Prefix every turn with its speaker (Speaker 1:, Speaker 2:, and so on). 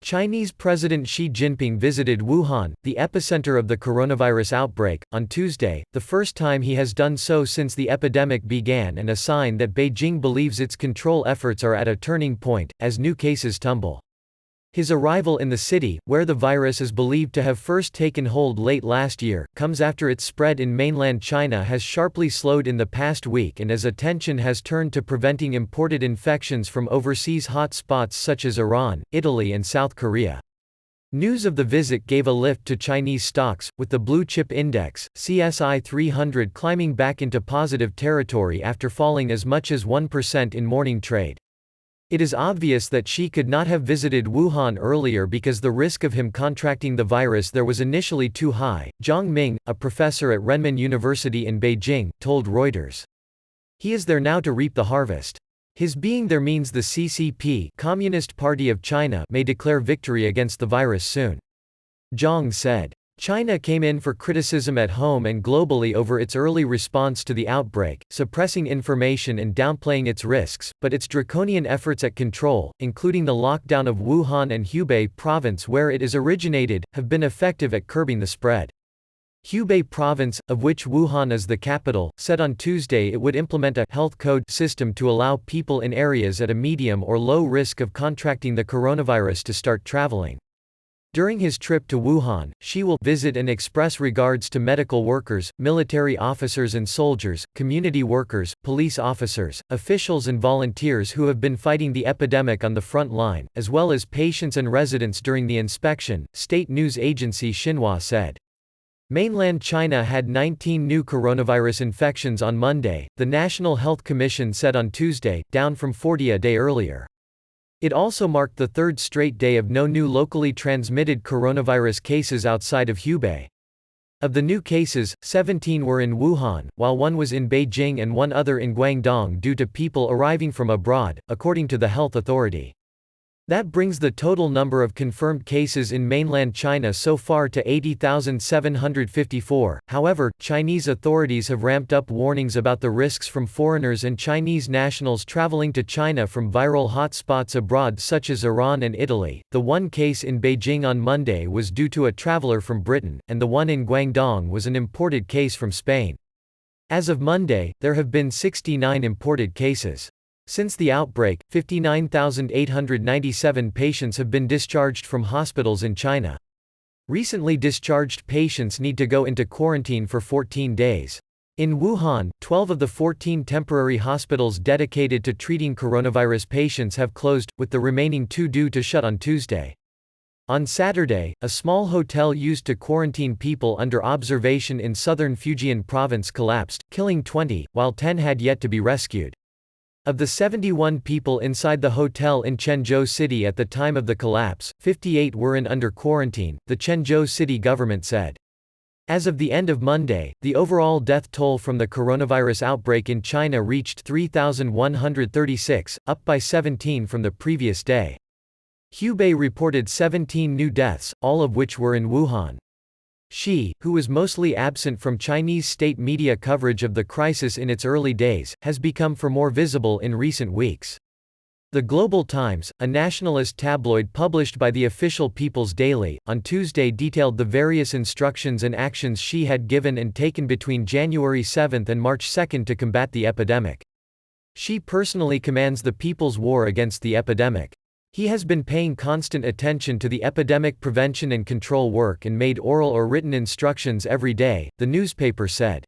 Speaker 1: Chinese President Xi Jinping visited Wuhan, the epicenter of the coronavirus outbreak, on Tuesday, the first time he has done so since the epidemic began and a sign that Beijing believes its control efforts are at a turning point, as new cases tumble. His arrival in the city, where the virus is believed to have first taken hold late last year, comes after its spread in mainland China has sharply slowed in the past week and as attention has turned to preventing imported infections from overseas hot spots such as Iran, Italy and South Korea. News of the visit gave a lift to Chinese stocks, with the blue chip index, CSI 300 climbing back into positive territory after falling as much as 1% in morning trade. It is obvious that Xi could not have visited Wuhan earlier because the risk of him contracting the virus there was initially too high, Zhang Ming, a professor at Renmin University in Beijing, told Reuters. He is there now to reap the harvest. His being there means the CCP, Communist Party of China, may declare victory against the virus soon. Zhang said. China came in for criticism at home and globally over its early response to the outbreak, suppressing information and downplaying its risks, but its draconian efforts at control, including the lockdown of Wuhan and Hubei province where it is originated, have been effective at curbing the spread. Hubei province, of which Wuhan is the capital, said on Tuesday it would implement a health code system to allow people in areas at a medium or low risk of contracting the coronavirus to start traveling. During his trip to Wuhan, Xi will visit and express regards to medical workers, military officers and soldiers, community workers, police officers, officials and volunteers who have been fighting the epidemic on the front line, as well as patients and residents during the inspection, state news agency Xinhua said. Mainland China had 19 new coronavirus infections on Monday, the National Health Commission said on Tuesday, down from 40 a day earlier. It also marked the third straight day of no new locally transmitted coronavirus cases outside of Hubei. Of the new cases, 17 were in Wuhan, while one was in Beijing and one other in Guangdong due to people arriving from abroad, according to the health authority. That brings the total number of confirmed cases in mainland China so far to 80,754. However, Chinese authorities have ramped up warnings about the risks from foreigners and Chinese nationals traveling to China from viral hotspots abroad such as Iran and Italy. The one case in Beijing on Monday was due to a traveler from Britain, and the one in Guangdong was an imported case from Spain. As of Monday, there have been 69 imported cases. Since the outbreak, 59,897 patients have been discharged from hospitals in China. Recently discharged patients need to go into quarantine for 14 days. In Wuhan, 12 of the 14 temporary hospitals dedicated to treating coronavirus patients have closed, with the remaining 2 due to shut on Tuesday. On Saturday, a small hotel used to quarantine people under observation in southern Fujian province collapsed, killing 20, while 10 had yet to be rescued. Of the 71 people inside the hotel in Chenzhou City at the time of the collapse, 58 were under quarantine, the Chenzhou City government said. As of the end of Monday, the overall death toll from the coronavirus outbreak in China reached 3,136, up by 17 from the previous day. Hubei reported 17 new deaths, all of which were in Wuhan. Xi, who was mostly absent from Chinese state media coverage of the crisis in its early days, has become far more visible in recent weeks. The Global Times, a nationalist tabloid published by the official People's Daily, on Tuesday detailed the various instructions and actions Xi had given and taken between January 7 and March 2 to combat the epidemic. Xi personally commands the people's war against the epidemic. He has been paying constant attention to the epidemic prevention and control work and made oral or written instructions every day, the newspaper said.